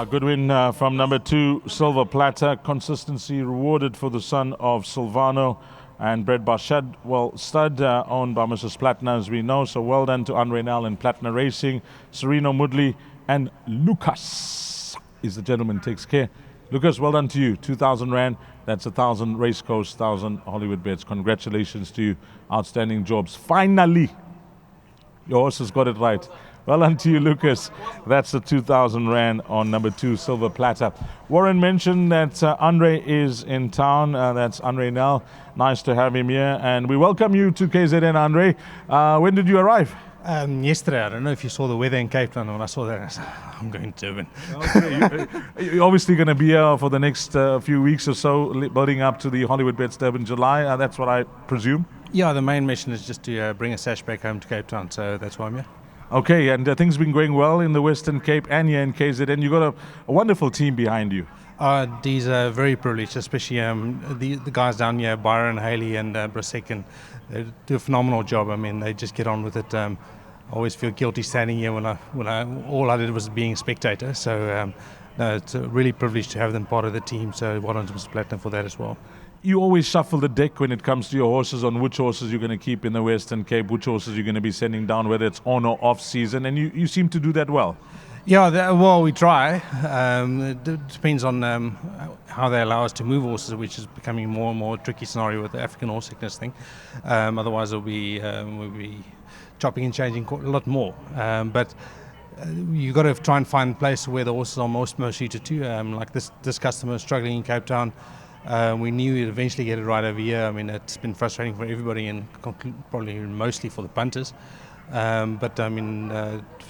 A good win from number 2, Silver Platter. Consistency rewarded for the son of Silvano and bred by Shadwell Stud, owned by Mrs. Plattner, as we know. So well done to Andre Nel and Plattner Racing. Sereno Mudley and Lucas is the gentleman takes care. Lucas, well done to you. 2,000 Rand. That's 1,000 Race Coast, 1,000 Hollywood bets. Congratulations to you. Outstanding jobs. Finally, your horse has got it right. Well done to you, Lucas. That's the 2,000 Rand on number 2, Silver Platter. Warren mentioned that Andre is in town. That's Andre Nel. Nice to have him here. And we welcome you to KZN, Andre. When did you arrive? Yesterday. I don't know if you saw the weather in Cape Town. When I saw that, I said, I'm going to Durban. Okay, you're obviously going to be here for the next few weeks or so, building up to the Hollywoodbets Durban July. That's what I presume? Yeah, the main mission is just to bring a sash back home to Cape Town. So that's why I'm here. Okay, and things have been going well in the Western Cape and here in KZN. You've got a wonderful team behind you. These are very privileged, especially the guys down here, Byron, Haley and Brasek, and they do a phenomenal job. I mean, they just get on with it. I always feel guilty standing here when all I did was being a spectator. So no, it's a really privileged to have them part of the team. So well done to Mr. Platinum for that as well. You always shuffle the deck when it comes to your horses on which horses you're going to keep in the Western Cape, which horses you're going to be sending down, whether it's on or off season, and you seem to do that well. Yeah, well, we try. It depends on how they allow us to move horses, which is becoming more and more tricky scenario with the African horse sickness thing. Otherwise, we'll be chopping and changing a lot more. But you've got to try and find a place where the horses are most suited to. Like this customer is struggling in Cape Town. We knew we'd eventually get it right over here. I mean, it's been frustrating for everybody and probably mostly for the punters. But I mean,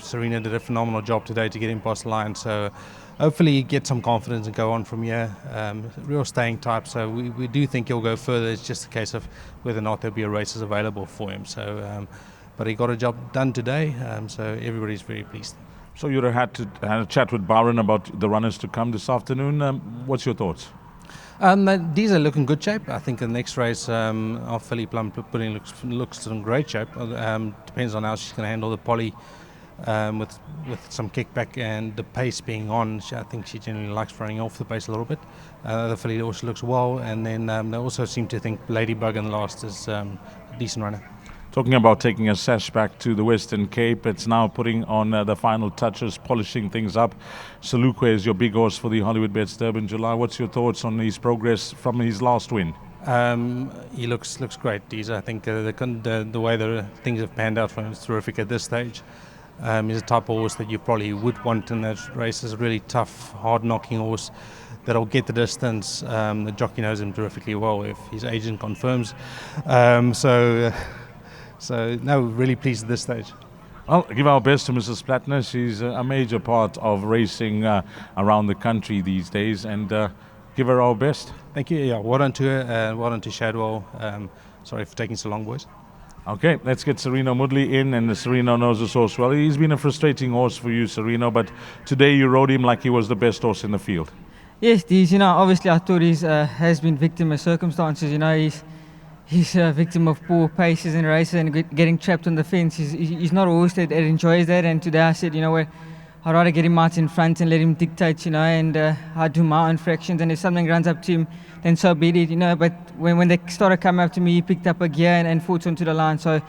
Serena did a phenomenal job today to get him past the line. So hopefully get some confidence and go on from here. Real staying type. So we do think he'll go further. It's just a case of whether or not there'll be a races available for him. So, but he got a job done today. So everybody's very pleased. So you had a chat with Byron about the runners to come this afternoon. What's your thoughts? These are looking good shape. I think the next race, our filly Plum Pudding looks in great shape. Depends on how she's going to handle the poly with some kickback and the pace being on. I think she generally likes running off the pace a little bit. The filly also looks well, and then they also seem to think Ladybug in the last is a decent runner. Talking about taking a sash back to the Western Cape, it's now putting on the final touches, polishing things up. Salukwe is your big horse for the Hollywoodbets Durban July. What's your thoughts on his progress from his last win? He looks great. I think the way the things have panned out for him is terrific at this stage. He's a type of horse that you probably would want in that race. Is a really tough, hard-knocking horse that'll get the distance. The jockey knows him terrifically well if his agent confirms. So, no, really pleased at this stage. Well, give our best to Mrs. Plattner. She's a major part of racing around the country these days, and give her our best. Thank you. Yeah, well done to her, well done to Shadwell. Sorry for taking so long, boys. Okay, let's get Sereno Mudley in, and Sereno knows this horse well. He's been a frustrating horse for you, Sereno, but today you rode him like he was the best horse in the field. Yes, obviously I thought he has been victim of circumstances. He's a victim of poor paces in races and getting trapped on the fence. He's not a horse that enjoys that. And today I said, I'd rather get him out in front and let him dictate, and I do my own fractions. And if something runs up to him, then so be it, But when they started coming up to me, he picked up a gear and fought onto the line. So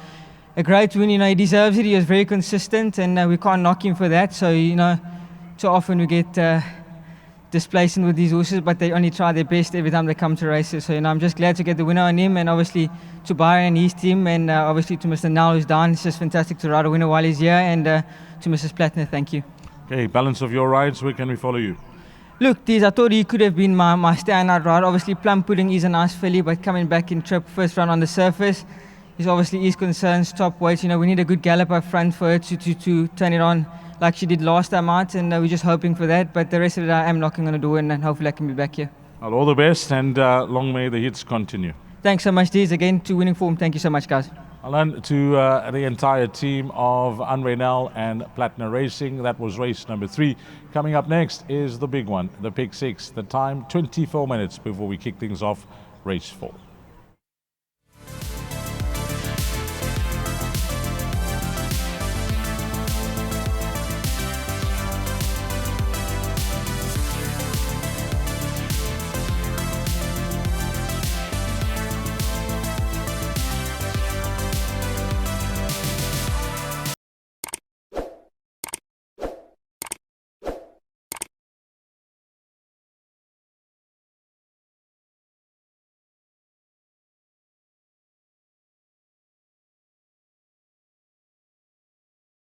a great win, he deserves it. He was very consistent, and we can't knock him for that. So, too often we get displacing with these horses, but they only try their best every time they come to races. So, I'm just glad to get the winner on him, and obviously to Byron and his team, and obviously to Mr. Nal who's down. It's just fantastic to ride a winner while he's here, and to Mrs. Plattner, thank you. Okay, balance of your rides, where can we follow you? Look, I thought he could have been my standout ride. Obviously, Plum Pudding is a nice filly, but coming back in trip first run on the surface is obviously his concerns, top weight. We need a good gallop up front for her to turn it on like she did last time out, and we're just hoping for that. But the rest of it, I am knocking on the door, and hopefully I can be back here. Well, all the best, and long may the hits continue. Thanks so much, Deez. Again, to winning form. Thank you so much, guys. Alan, to the entire team of Andre Nel and Plattner Racing. That was race number 3. Coming up next is the big one, the Pick 6. The time, 24 minutes before we kick things off, race 4.